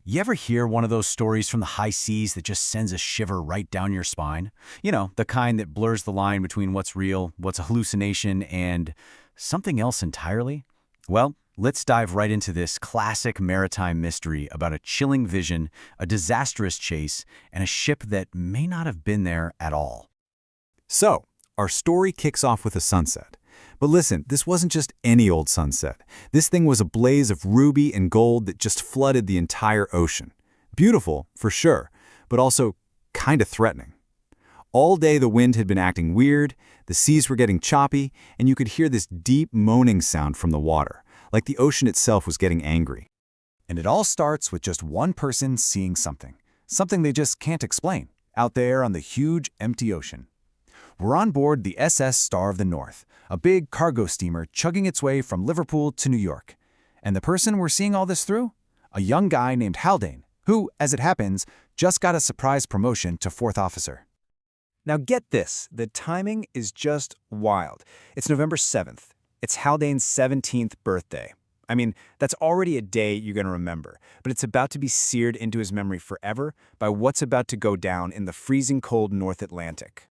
You ever hear one of those stories from the high seas that just sends a shiver right down your spine? You know, the kind that blurs the line between what's real, what's a hallucination, and something else entirely? Well, let's dive right into this classic maritime mystery about a chilling vision, a disastrous chase, and a ship that may not have been there at all. So, our story kicks off with a sunset. But listen, this wasn't just any old sunset. This thing was a blaze of ruby and gold that just flooded the entire ocean. Beautiful, for sure, but also kind of threatening. All day the wind had been acting weird, the seas were getting choppy, and you could hear this deep moaning sound from the water, like the ocean itself was getting angry. And it all starts with just one person seeing something they just can't explain, out there on the huge, empty ocean. We're on board the SS Star of the North, a big cargo steamer chugging its way from Liverpool to New York. And the person we're seeing all this through? A young guy named Haldane, who, as it happens, just got a surprise promotion to 4th officer. Now get this, the timing is just wild. It's November 7th. It's Haldane's 17th birthday. I mean, that's already a day you're going to remember, but it's about to be seared into his memory forever by what's about to go down in the freezing cold North Atlantic.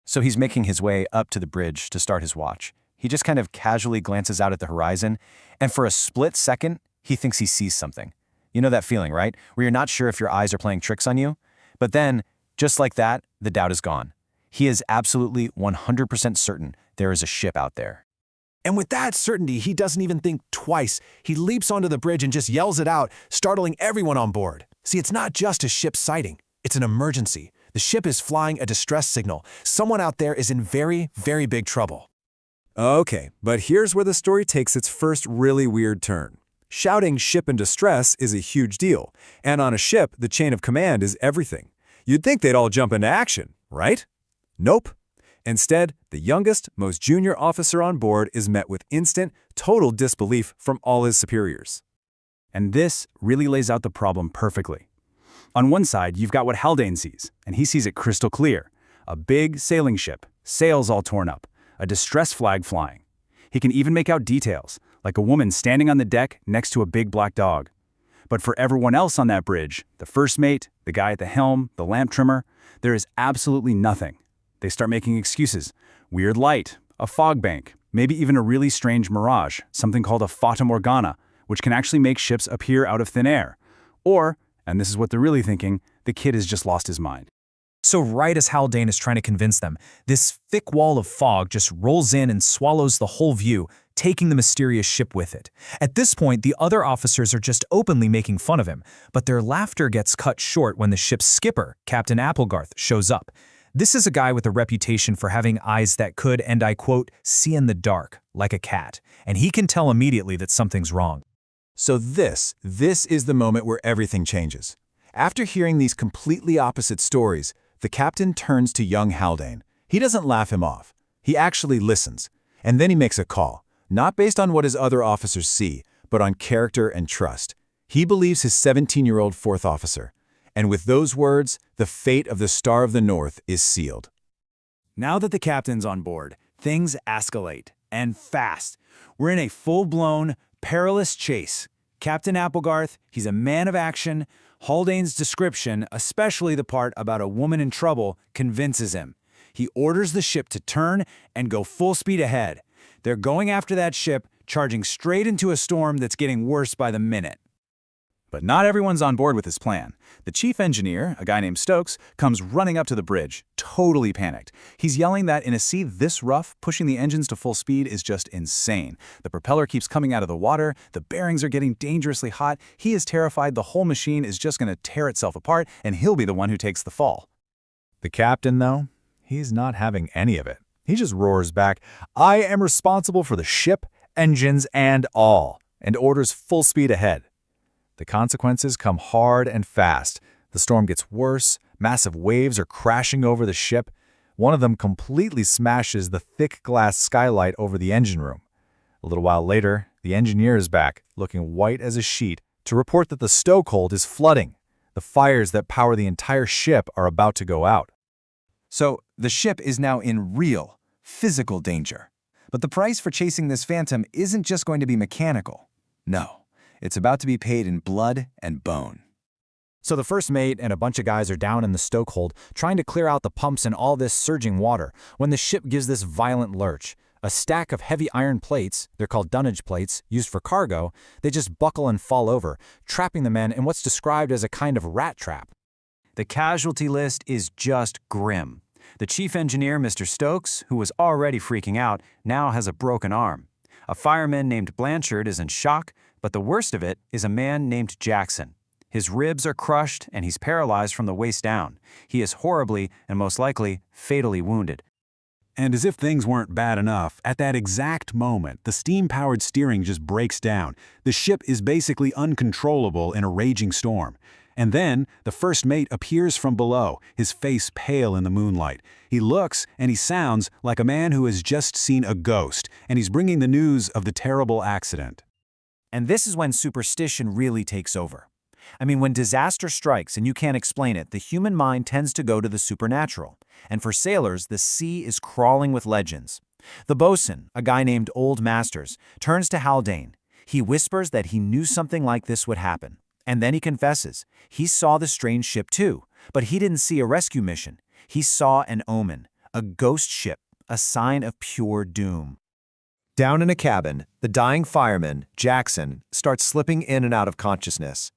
So he's making his way up to the bridge to start his watch. He just kind of casually glances out at the horizon, and for a split second, he thinks he sees something. You know that feeling, right? Where you're not sure if your eyes are playing tricks on you? But then, just like that, the doubt is gone. He is absolutely 100% certain there is a ship out there. And with that certainty, he doesn't even think twice. He leaps onto the bridge and just yells it out, startling everyone on board. See, it's not just a ship sighting. It's an emergency. The ship is flying a distress signal. Someone out there is in very, very big trouble. Okay, but here's where the story takes its first really weird turn. Shouting ship in distress is a huge deal, and on a ship, the chain of command is everything. You'd think they'd all jump into action, right? Nope. Instead, the youngest, most junior officer on board is met with instant, total disbelief from all his superiors. And this really lays out the problem perfectly. On one side, you've got what Haldane sees, and he sees it crystal clear. A big sailing ship, sails all torn up, a distress flag flying. He can even make out details, like a woman standing on the deck next to a big black dog. But for everyone else on that bridge, the first mate, the guy at the helm, the lamp trimmer, there is absolutely nothing. They start making excuses. Weird light, a fog bank, maybe even a really strange mirage, something called a fata morgana, which can actually make ships appear out of thin air. Or, and this is what they're really thinking, the kid has just lost his mind. So right as Haldane is trying to convince them, this thick wall of fog just rolls in and swallows the whole view, taking the mysterious ship with it. At this point, the other officers are just openly making fun of him, but their laughter gets cut short when the ship's skipper, Captain Applegarth, shows up. This is a guy with a reputation for having eyes that could, and I quote, see in the dark, like a cat, and he can tell immediately that something's wrong. So this is the moment where everything changes. After hearing these completely opposite stories, the captain turns to young Haldane. He doesn't laugh him off. He actually listens. And then he makes a call, not based on what his other officers see, but on character and trust. He believes his 17-year-old 4th officer. And with those words, the fate of the Star of the North is sealed. Now that the captain's on board, things escalate, and fast. We're in a full-blown, perilous chase. Captain Applegarth, he's a man of action. Haldane's description, especially the part about a woman in trouble, convinces him. He orders the ship to turn and go full speed ahead. They're going after that ship, charging straight into a storm that's getting worse by the minute. But not everyone's on board with his plan. The chief engineer, a guy named Stokes, comes running up to the bridge, totally panicked. He's yelling that in a sea this rough, pushing the engines to full speed is just insane. The propeller keeps coming out of the water, the bearings are getting dangerously hot, he is terrified the whole machine is just going to tear itself apart, and he'll be the one who takes the fall. The captain, though, he's not having any of it. He just roars back, "I am responsible for the ship, engines, and all," and orders full speed ahead. The consequences come hard and fast. The storm gets worse, massive waves are crashing over the ship. One of them completely smashes the thick glass skylight over the engine room. A little while later, the engineer is back, looking white as a sheet, to report that the stokehold is flooding. The fires that power the entire ship are about to go out. So the ship is now in real, physical danger. But the price for chasing this phantom isn't just going to be mechanical. No. It's about to be paid in blood and bone. So the first mate and a bunch of guys are down in the stokehold trying to clear out the pumps and all this surging water when the ship gives this violent lurch. A stack of heavy iron plates, they're called dunnage plates, used for cargo, they just buckle and fall over, trapping the men in what's described as a kind of rat trap. The casualty list is just grim. The chief engineer, Mr. Stokes, who was already freaking out, now has a broken arm. A fireman named Blanchard is in shock, but the worst of it is a man named Jackson. His ribs are crushed and he's paralyzed from the waist down. He is horribly and most likely fatally wounded. And as if things weren't bad enough, at that exact moment, the steam-powered steering just breaks down. The ship is basically uncontrollable in a raging storm. And then, the first mate appears from below, his face pale in the moonlight. He looks and he sounds like a man who has just seen a ghost, and he's bringing the news of the terrible accident. And this is when superstition really takes over. I mean, when disaster strikes and you can't explain it, the human mind tends to go to the supernatural. And for sailors, the sea is crawling with legends. The bosun, a guy named Old Masters, turns to Haldane. He whispers that he knew something like this would happen. And then he confesses. He saw the strange ship too, but he didn't see a rescue mission. He saw an omen, a ghost ship, a sign of pure doom. Down in a cabin, the dying fireman, Jackson, starts slipping in and out of consciousness.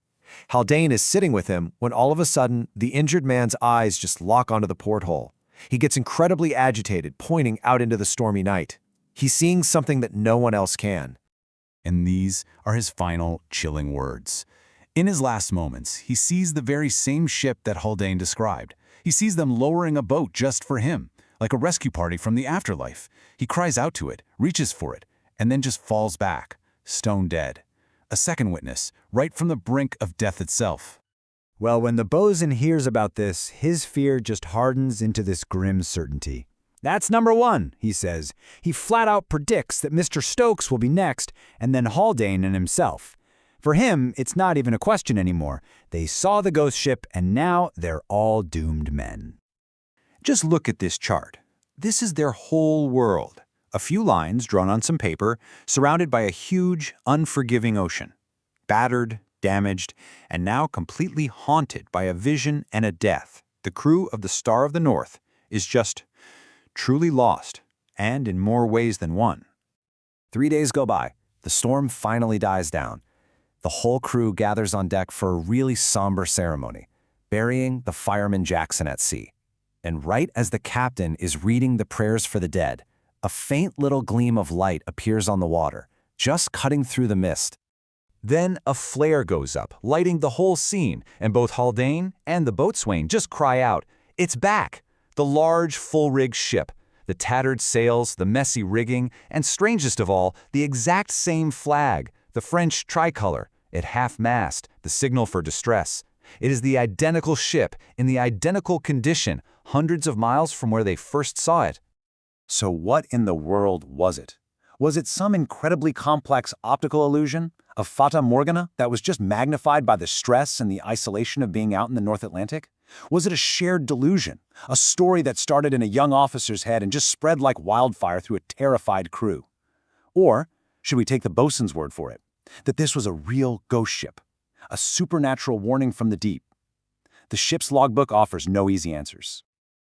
Haldane is sitting with him when all of a sudden, the injured man's eyes just lock onto the porthole. He gets incredibly agitated, pointing out into the stormy night. He's seeing something that no one else can. And these are his final, chilling words. In his last moments, he sees the very same ship that Haldane described. He sees them lowering a boat just for him, like a rescue party from the afterlife. He cries out to it, reaches for it, and then just falls back, stone dead. A second witness, right from the brink of death itself. Well, when the bosun hears about this, his fear just hardens into this grim certainty. That's number one, he says. He flat out predicts that Mr. Stokes will be next, and then Haldane and himself. For him, it's not even a question anymore. They saw the ghost ship, and now they're all doomed men. Just look at this chart. This is their whole world. A few lines drawn on some paper, surrounded by a huge, unforgiving ocean. Battered, damaged, and now completely haunted by a vision and a death. The crew of the Star of the North is just truly lost, and in more ways than one. 3 days go by. The storm finally dies down. The whole crew gathers on deck for a really somber ceremony, burying the fireman Jackson at sea. And right as the captain is reading the prayers for the dead, a faint little gleam of light appears on the water, just cutting through the mist. Then a flare goes up, lighting the whole scene, and both Haldane and the boatswain just cry out, "It's back!" The large, full-rigged ship, the tattered sails, the messy rigging, and strangest of all, the exact same flag, the French tricolor, at half-mast, the signal for distress. It is the identical ship, in the identical condition, hundreds of miles from where they first saw it. So what in the world was it? Was it some incredibly complex optical illusion, a fata morgana that was just magnified by the stress and the isolation of being out in the North Atlantic? Was it a shared delusion, a story that started in a young officer's head and just spread like wildfire through a terrified crew? Or should we take the bosun's word for it, that this was a real ghost ship, a supernatural warning from the deep? The ship's logbook offers no easy answers.